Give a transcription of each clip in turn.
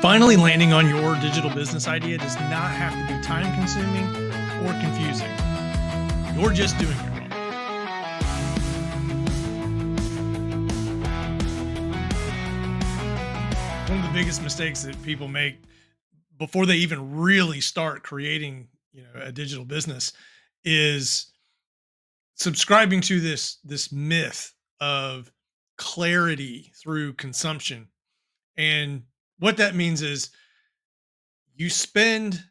Finally landing on your digital business idea does not have to be time consuming or confusing. You're just doing it wrong. One of the biggest mistakes that people make before they even really start creating, a digital business is subscribing to this myth of clarity through consumption. And what that means is you spend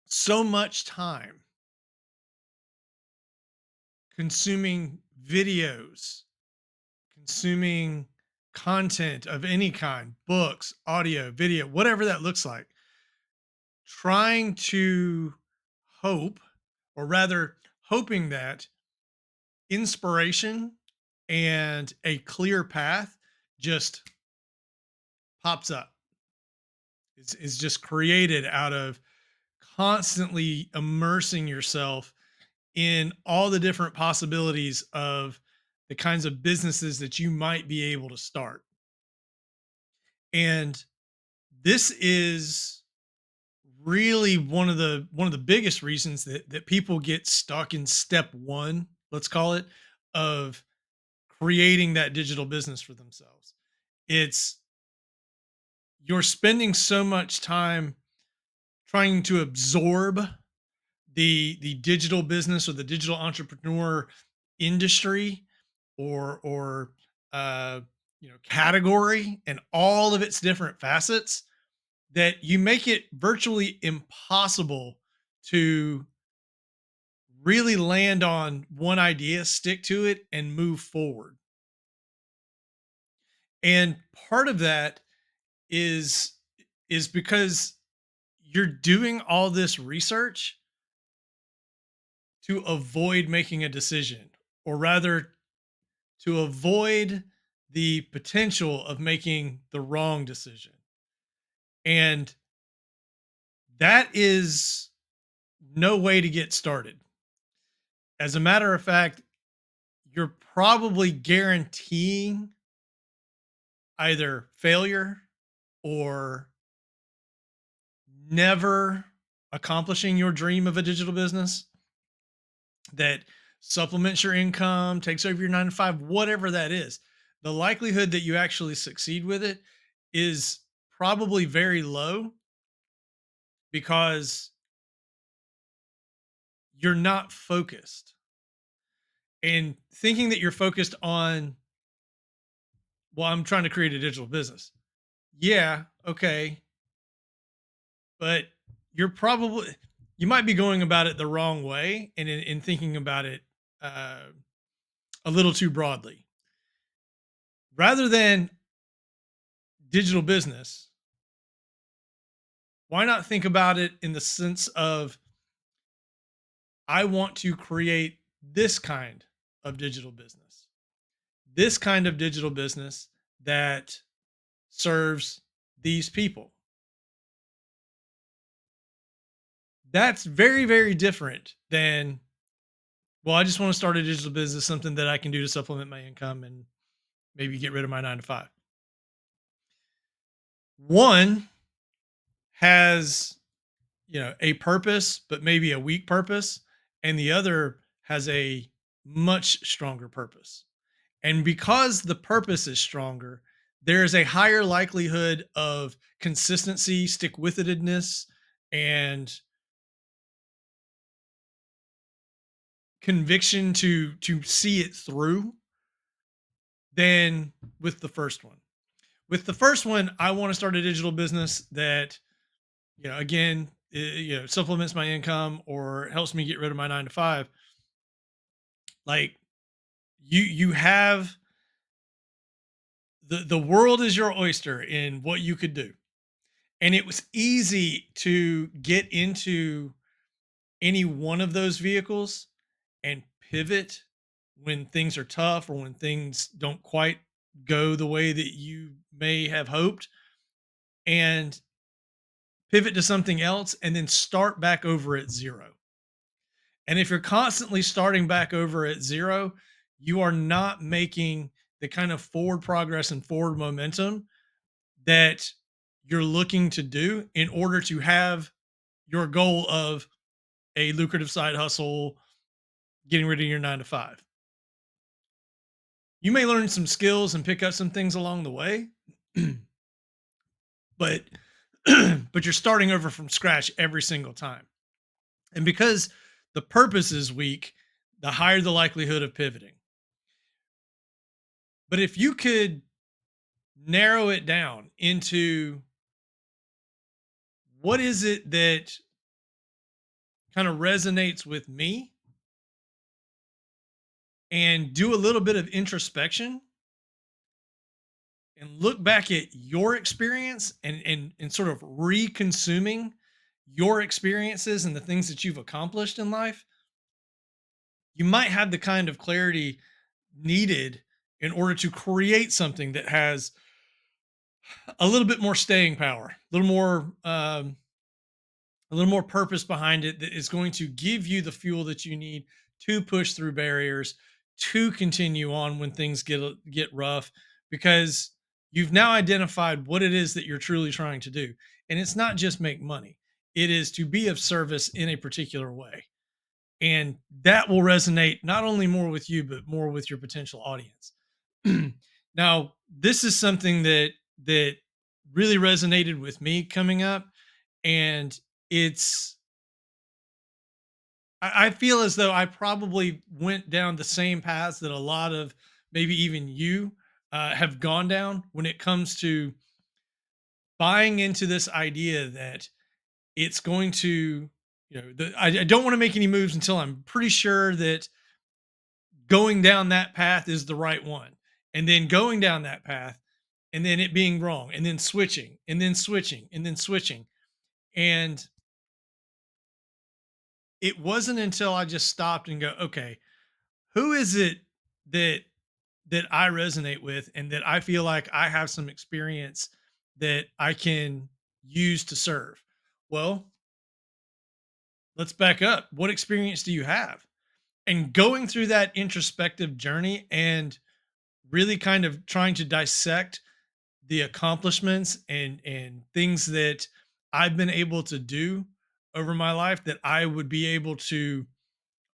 so much time consuming videos, consuming content of any kind, books, audio, video, whatever that looks like, trying to hope, or rather, hoping that inspiration and a clear path just pops up. It's just created out of constantly immersing yourself in all the different possibilities of the kinds of businesses that you might be able to start. And this is really one of the biggest reasons that people get stuck in step one, let's call it, of creating that digital business for themselves. It's you're spending so much time trying to absorb the digital business or the digital entrepreneur industry, or category, and all of its different facets, that you make it virtually impossible to really land on one idea, stick to it, and move forward. And part of that is is because you're doing all this research to avoid making a decision, or rather, to avoid the potential of making the wrong decision. And that is no way to get started. As a matter of fact, you're probably guaranteeing either failure or never accomplishing your dream of a digital business that supplements your income, takes over your 9 to 5, whatever that is. The likelihood that you actually succeed with it is probably very low, because you're not focused. And thinking that you're focused on, well, I'm trying to create a digital business. Yeah, okay. But you're probably, you might be going about it the wrong way, and in thinking about it uh, a little too broadly. Rather than digital business, why not think about it in the sense of, I want to create this kind of digital business, this kind of digital business that serves these people. That's very, very different than, well, I just want to start a digital business, something that I can do to supplement my income and maybe get rid of my 9 to 5. One has, a purpose, but maybe a weak purpose, and the other has a much stronger purpose. And because the purpose is stronger, there is a higher likelihood of consistency, stick with itedness, and conviction to see it through than with the first one. With the first one, I want to start a digital business that, again, supplements my income or helps me get rid of my 9 to 5. Like, you have the world is your oyster in what you could do. And it was easy to get into any one of those vehicles and pivot when things are tough, or when things don't quite go the way that you may have hoped, and pivot to something else and then start back over at zero. And if you're constantly starting back over at zero, you are not making the kind of forward progress and forward momentum that you're looking to do in order to have your goal of a lucrative side hustle, getting rid of your 9 to 5. You may learn some skills and pick up some things along the way, but but you're starting over from scratch every single time. And because the purpose is weak, the higher the likelihood of pivoting. But if you could narrow it down into what is it that kind of resonates with me and do a little bit of introspection and look back at your experience and sort of reconsuming your experiences and the things that you've accomplished in life, you might have the kind of clarity needed in order to create something that has a little bit more staying power, a little more purpose behind it that is going to give you the fuel that you need to push through barriers, to continue on when things get rough, because you've now identified what it is that you're truly trying to do. And it's not just make money. It is to be of service in a particular way. And that will resonate not only more with you but more with your potential audience. Now, this is something that really resonated with me coming up, and it's I feel as though I probably went down the same paths that a lot of maybe even you have gone down when it comes to buying into this idea that it's going to, I don't want to make any moves until I'm pretty sure that going down that path is the right one. And then going down that path and then it being wrong and then switching and then switching and then switching. And it wasn't until I just stopped and go, okay, who is it that I resonate with and that I feel like I have some experience that I can use to serve? Well, let's back up. What experience do you have? And going through that introspective journey and really kind of trying to dissect the accomplishments and things that I've been able to do over my life that I would be able to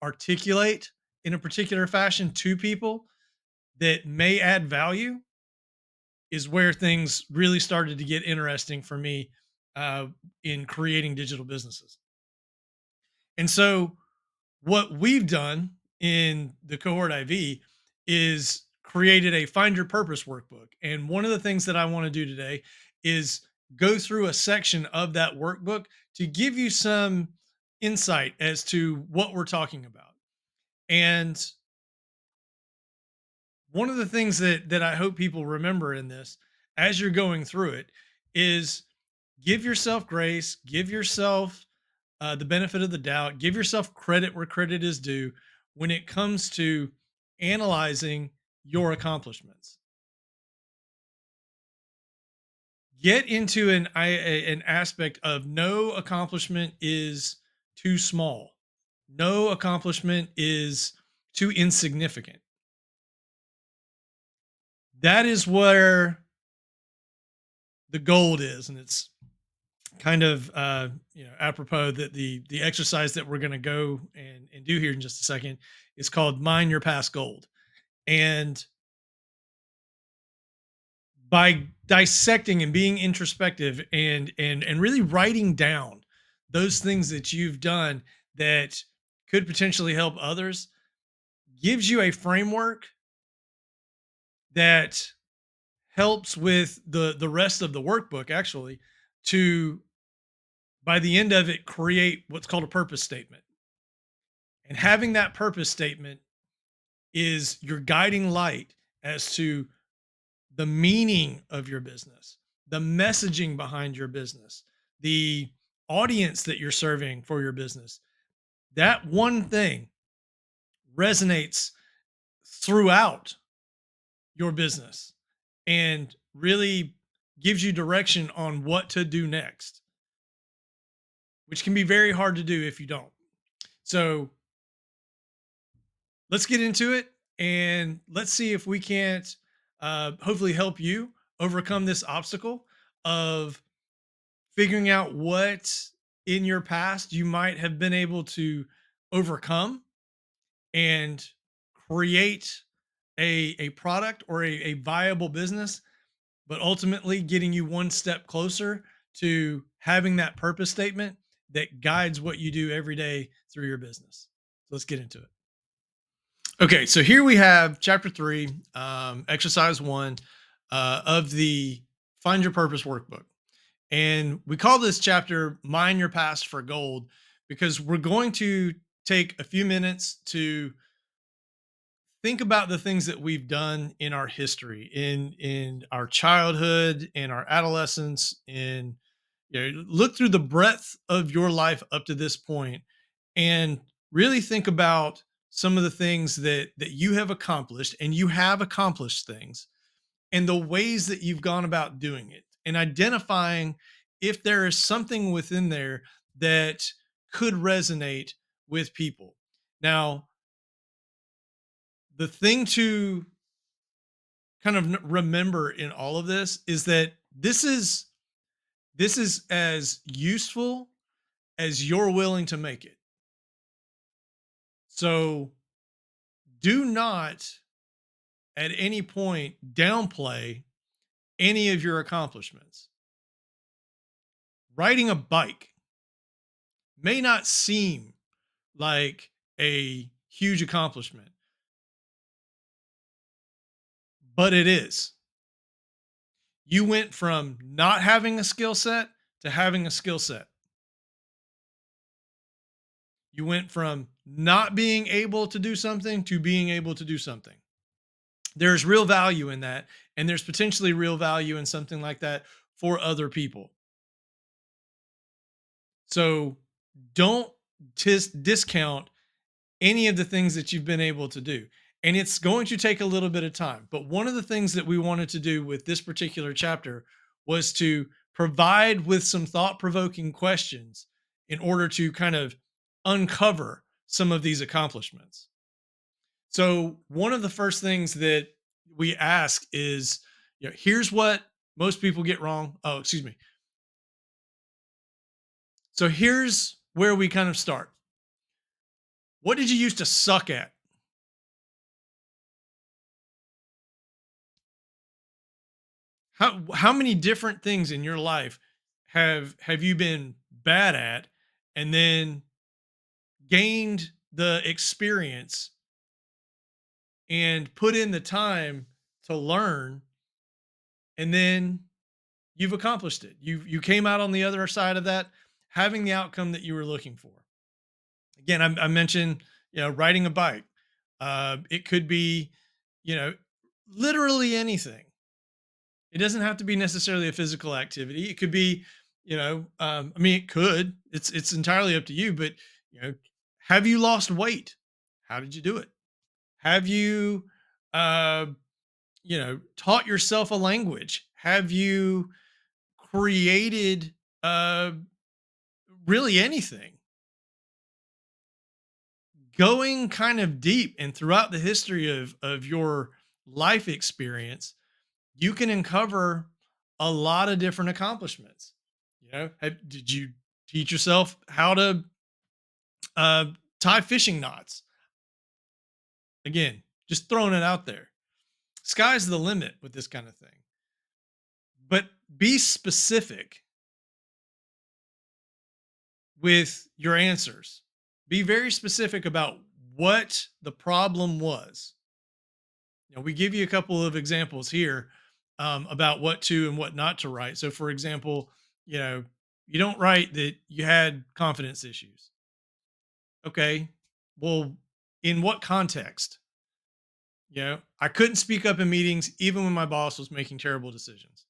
articulate in a particular fashion to people that may add value is where things really started to get interesting for me uh, in creating digital businesses. And so, what we've done in the Cohort IV is created a Find Your Purpose workbook. And one of the things that I want to do today is go through a section of that workbook to give you some insight as to what we're talking about. And one of the things that I hope people remember in this as you're going through it is give yourself grace, give yourself the benefit of the doubt, give yourself credit where credit is due when it comes to analyzing your accomplishments. Get into an aspect of no accomplishment is too small. No accomplishment is too insignificant. That is where the gold is, and it's kind of apropos that the exercise that we're going to go and do here in just a second is called mine your past gold. And by dissecting and being introspective and really writing down those things that you've done that could potentially help others gives you a framework that helps with the rest of the workbook actually to by the end of it create what's called a purpose statement. And having that purpose statement is your guiding light as to the meaning of your business, the messaging behind your business, the audience that you're serving for your business. That one thing resonates throughout your business and really gives you direction on what to do next, which can be very hard to do if you don't. So let's get into it and let's see if we can't hopefully help you overcome this obstacle of figuring out what in your past you might have been able to overcome and create a product or a viable business, but ultimately getting you one step closer to having that purpose statement that guides what you do every day through your business. So let's get into it. Okay, so here we have chapter three, exercise one of the Find Your Purpose workbook. And we call this chapter Mine Your Past for Gold because we're going to take a few minutes to think about the things that we've done in our history, in our childhood, in our adolescence, in look through the breadth of your life up to this point and really think about some of the things that you have accomplished, and you have accomplished things, and the ways that you've gone about doing it, and identifying if there is something within there that could resonate with people. Now, the thing to kind of remember in all of this is that this is as useful as you're willing to make it. So do not at any point downplay any of your accomplishments. Riding a bike may not seem like a huge accomplishment, but it is. You went from not having a skill set to having a skill set. You went from not being able to do something to being able to do something. There's real value in that, and there's potentially real value in something like that for other people. So don't discount any of the things that you've been able to do. And it's going to take a little bit of time. But one of the things that we wanted to do with this particular chapter was to provide with some thought provoking questions in order to kind of uncover some of these accomplishments. So, one of the first things that we ask is, here's what most people get wrong. Oh, excuse me. So, here's where we kind of start. What did you used to suck at? How many different things in your life have you been bad at, and then gained the experience and put in the time to learn, and then you've accomplished it. You came out on the other side of that having the outcome that you were looking for. Again, I mentioned, riding a bike. It could be, you know literally anything. It doesn't have to be necessarily a physical activity. It could be, I mean, it could. It's entirely up to you. But you know, have you lost weight? How did you do it? Have you, uh, taught yourself a language? Have you created uh, really anything? Going kind of deep and throughout the history of your life experience, you can uncover a lot of different accomplishments. Did you teach yourself how to uh, tie fishing knots? Again, just throwing it out there. Sky's the limit with this kind of thing. But be specific with your answers. Be very specific about what the problem was. We give you a couple of examples here about what to and what not to write. So, for example, you don't write that you had confidence issues. Okay, well, in what context? I couldn't speak up in meetings even when my boss was making terrible decisions.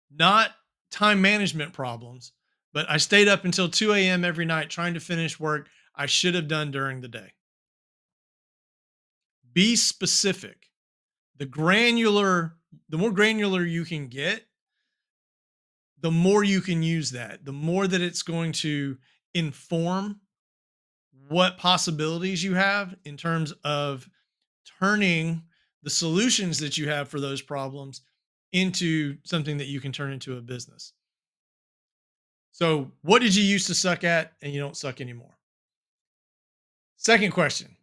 Not time management problems, but I stayed up until 2 a.m. every night trying to finish work I should have done during the day. Be specific. The more granular you can get, the more you can use that, the more that it's going to inform what possibilities you have in terms of turning the solutions that you have for those problems into something that you can turn into a business. So, what did you used to suck at and you don't suck anymore? Second question,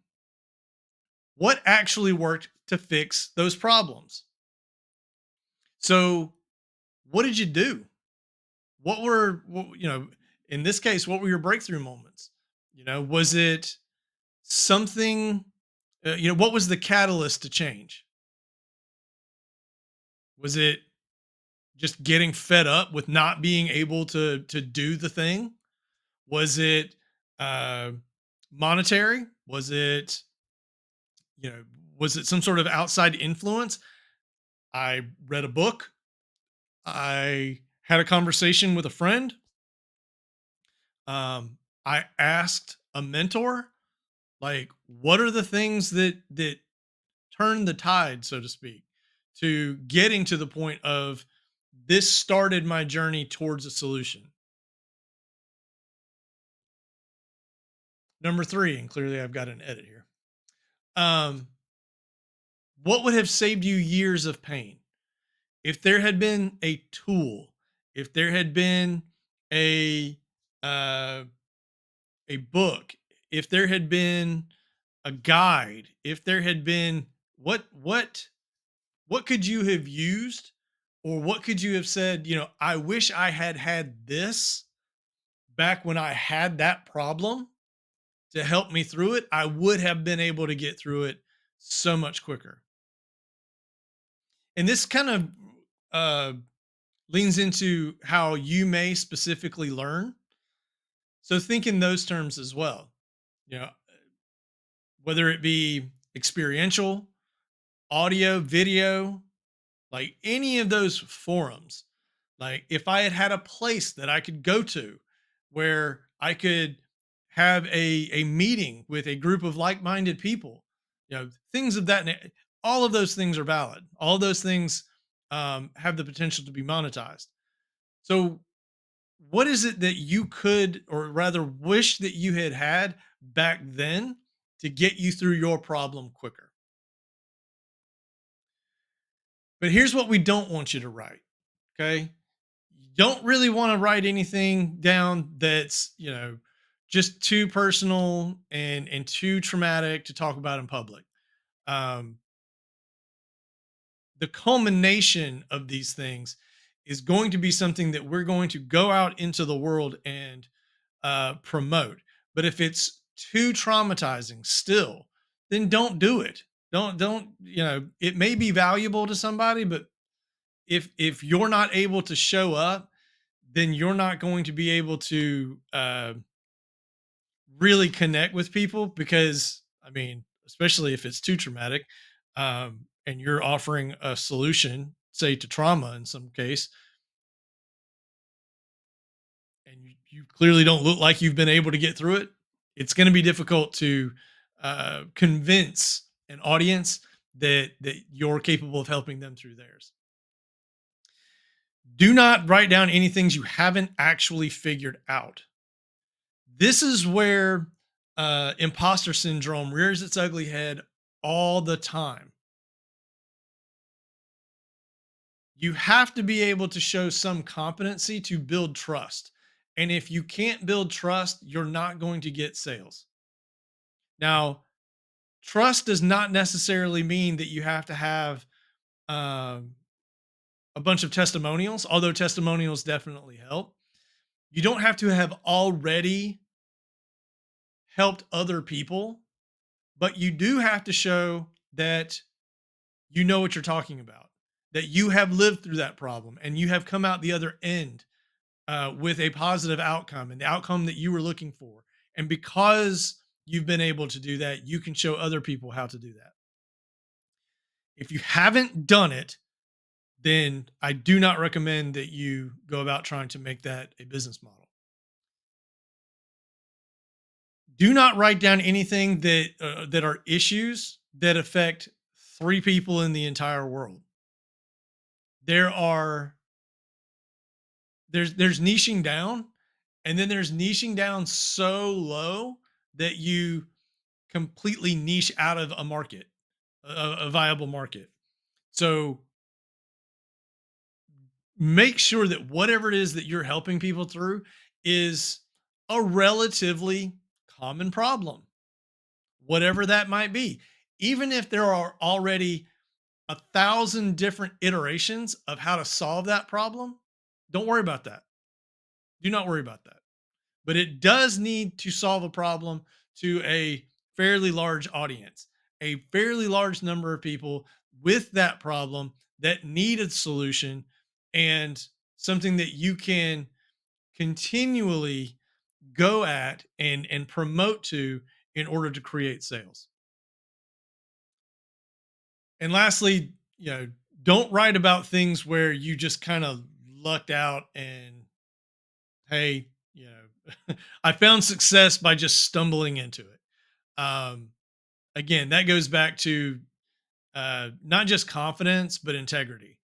what actually worked to fix those problems? So, what did you do? In this case, what were your breakthrough moments? Was it something, what was the catalyst to change? Was it just getting fed up with not being able to do the thing? Was it uh, monetary? You know, was it some sort of outside influence? I read a book. I had a conversation with a friend. I asked a mentor, like, what are the things that turn the tide, so to speak, to getting to the point of this started my journey towards a solution. Number three, and clearly I've got an edit here. Um, what would have saved you years of pain? If there had been a tool, if there had been a uh, a book, if there had been a guide, if there had been what could you have used, or what could you have said, I wish I had had this back when I had that problem to help me through it, I would have been able to get through it so much quicker. And this kind of uh, leans into how you may specifically learn. So think in those terms as well. You know, whether it be experiential, audio, video, like any of those forums. Like if I had had a place that I could go to where I could have a meeting with a group of like-minded people, things of that all of those things are valid. All of those things have the potential to be monetized. So what is it that you could, or rather wish that you had had back then to get you through your problem quicker? But here's what we don't want you to write. Okay. You don't really want to write anything down that's, just too personal and too traumatic to talk about in public. Um, the culmination of these things is going to be something that we're going to go out into the world and promote. But if it's too traumatizing still, then don't do it. Don't, it may be valuable to somebody, but if you're not able to show up, then you're not going to be able to really connect with people, because I mean, especially if it's too traumatic, and you're offering a solution, say to trauma in some case, and you clearly don't look like you've been able to get through it, it's going to be difficult to convince an audience that you're capable of helping them through theirs. Do not write down any things you haven't actually figured out. This is where imposter syndrome rears its ugly head all the time. You have to be able to show some competency to build trust. And if you can't build trust, you're not going to get sales. Now, trust does not necessarily mean that you have to have um, a bunch of testimonials, although testimonials definitely help. You don't have to have already helped other people, but you do have to show that you know what you're talking about, that you have lived through that problem and you have come out the other end with a positive outcome and the outcome that you were looking for. And because you've been able to do that, you can show other people how to do that. If you haven't done it, then I do not recommend that you go about trying to make that a business model. Do not write down anything that are issues that affect three people in the entire world. There are there's niching down, and then there's niching down so low that you completely niche out of a market, a viable market. So make sure that whatever it is that you're helping people through is a relatively common problem, whatever that might be. Even if there are already 1,000 different iterations of how to solve that problem, don't worry about that. Do not worry about that. But it does need to solve a problem to a fairly large audience, a fairly large number of people with that problem that need a solution, and something that you can continually go at and promote to in order to create sales. And lastly, don't write about things where you just kind of lucked out and, hey, I found success by just stumbling into it. Again, that goes back to not just confidence, but integrity.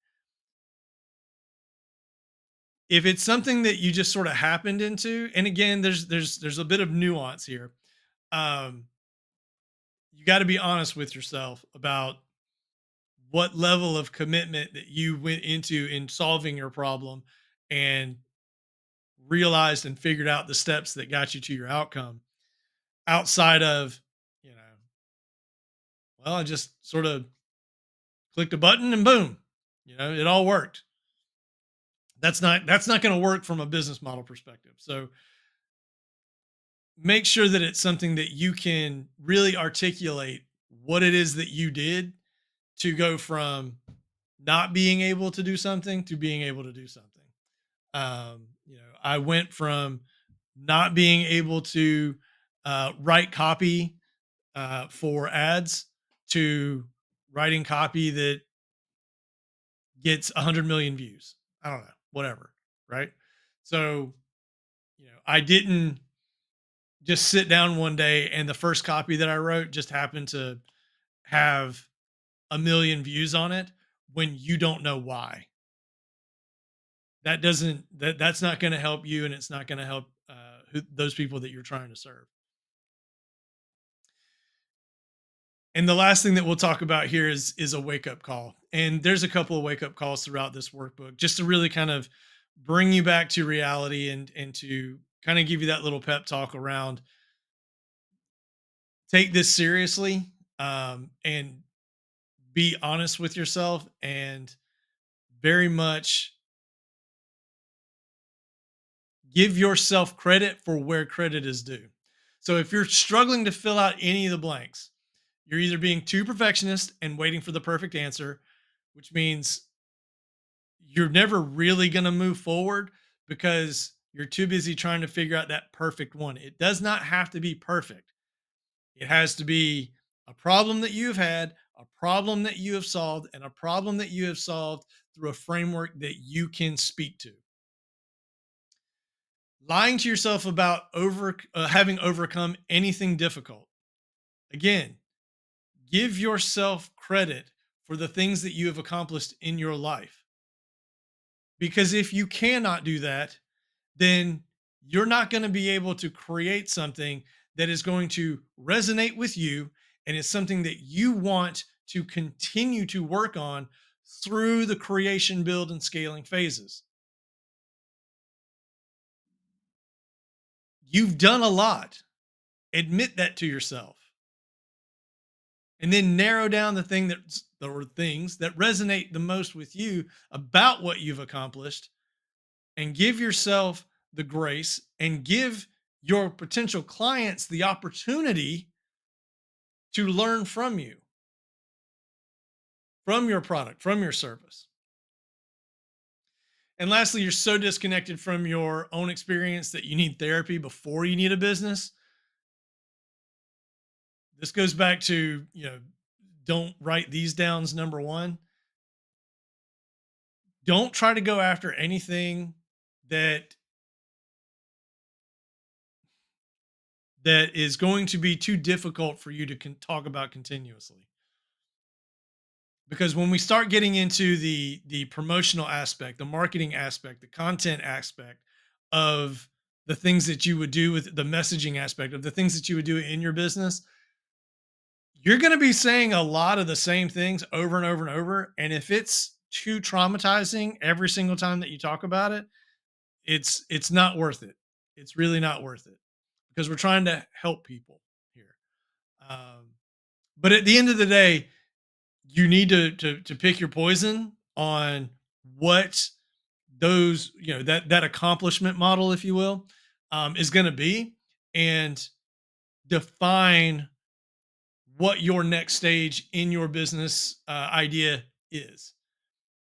If it's something that you just sort of happened into, and again, there's a bit of nuance here. Um, you got to be honest with yourself about what level of commitment that you went into in solving your problem and realized and figured out the steps that got you to your outcome outside of, you know, well, I just sort of clicked a button and boom, it all worked. That's not going to work from a business model perspective. So make sure that it's something that you can really articulate what it is that you did to go from not being able to do something to being able to do something. I went from not being able to write copy for ads to writing copy that gets 100 million views. I don't know, whatever, right? So, I didn't just sit down one day and the first copy that I wrote just happened to have 1 million views on it when you don't know why. That's not going to help you, and it's not going to help those people that you're trying to serve. And the last thing that we'll talk about here is a wake up call. And there's a couple of wake up calls throughout this workbook just to really kind of bring you back to reality and to kind of give you that little pep talk around take this seriously, and be honest with yourself and very much give yourself credit for where credit is due. So if you're struggling to fill out any of the blanks, you're either being too perfectionist and waiting for the perfect answer, which means you're never really going to move forward because you're too busy trying to figure out that perfect one. It does not have to be perfect. It has to be a problem that you've had, a problem that you have solved, and a problem that you have solved through a framework that you can speak to. Lying to yourself about having overcome anything difficult. Again, give yourself credit for the things that you have accomplished in your life. Because if you cannot do that, then you're not going to be able to create something that is going to resonate with you and is something that you want to continue to work on through the creation, build, and scaling phases. You've done a lot. Admit that to yourself. And then narrow down the things that resonate the most with you about what you've accomplished, and give yourself the grace and give your potential clients the opportunity to learn from you, from your product, from your service. And lastly, you're so disconnected from your own experience that you need therapy before you need a business. This goes back to, don't write these downs. Number one, don't try to go after anything that is going to be too difficult for you to talk about continuously. Because when we start getting into the promotional aspect, the marketing aspect, the content aspect of the things that you would do, with the messaging aspect of the things that you would do in your business, you're going to be saying a lot of the same things over and over and over. And if it's too traumatizing every single time that you talk about it, it's not worth it. It's really not worth it because we're trying to help people here. Um, but at the end of the day, you need to pick your poison on what those that accomplishment model, if you will, is going to be, and define what your next stage in your business idea is.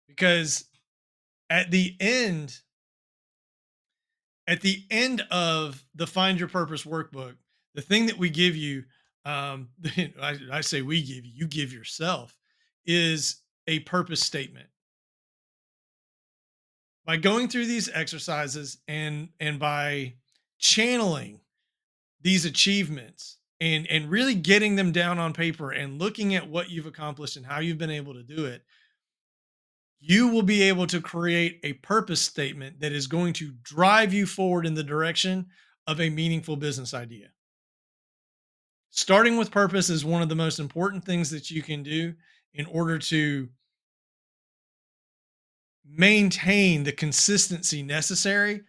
Because at the end at the end of the Find Your Purpose workbook, the thing that we give you, I say we give you, you give yourself, is a purpose statement. By going through these exercises and by channeling these achievements and really getting them down on paper and looking at what you've accomplished and how you've been able to do it, you will be able to create a purpose statement that is going to drive you forward in the direction of a meaningful business idea. Starting with purpose is one of the most important things that you can do in order to maintain the consistency necessary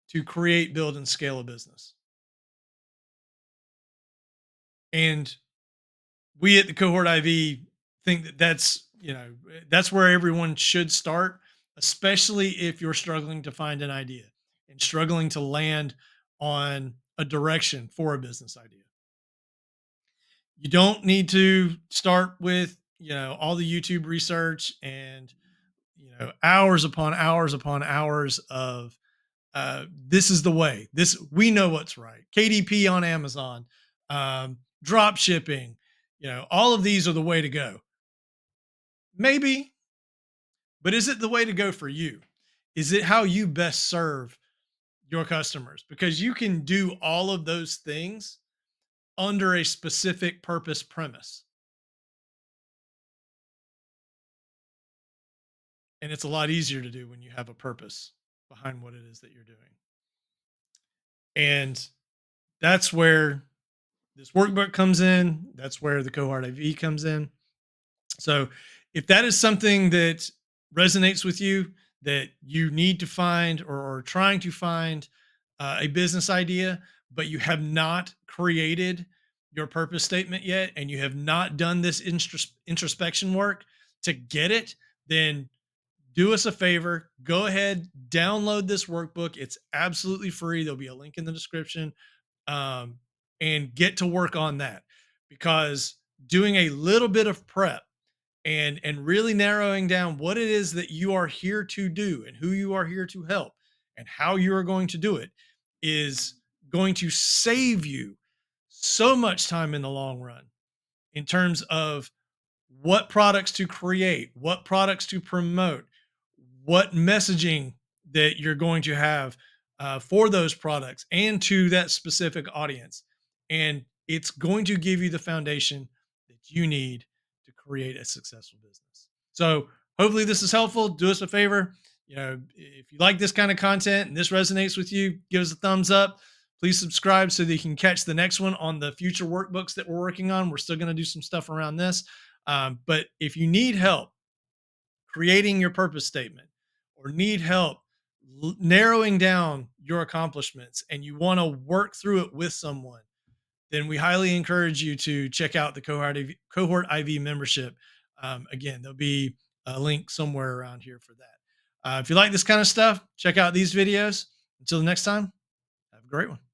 to create, build, and scale a business. And we at the Cohort IV think that that's where everyone should start, especially if you're struggling to find an idea and struggling to land on a direction for a business idea. You don't need to start with, all the YouTube research and, hours upon hours upon hours of this is the way. This we know what's right. KDP on Amazon, drop shipping, all of these are the way to go. Maybe, but is it the way to go for you? Is it how you best serve your customers? Because you can do all of those things under a specific purpose premise. And it's a lot easier to do when you have a purpose behind what it is that you're doing. And that's where this workbook comes in. That's where the Cohort IV comes in. So, if that is something that resonates with you, that you need to find or are trying to find a business idea, but you have not created your purpose statement yet, and you have not done this introspection work to get it, then do us a favor. Go ahead, download this workbook. It's absolutely free. There'll be a link in the description, um, and get to work on that because doing a little bit of prep and really narrowing down what it is that you are here to do and who you are here to help and how you are going to do it is going to save you so much time in the long run in terms of what products to create, what products to promote, what messaging that you're going to have for those products and to that specific audience. And it's going to give you the foundation that you need to create a successful business. So hopefully this is helpful. Do us a favor. If you like this kind of content and this resonates with you, give us a thumbs up. Please subscribe so that you can catch the next one on the future workbooks that we're working on. We're still going to do some stuff around this. But if you need help creating your purpose statement or need help narrowing down your accomplishments and you want to work through it with someone, then we highly encourage you to check out the Cohort IV membership. Again, there'll be a link somewhere around here for that. If you like this kind of stuff, check out these videos. Until the next time, have a great one.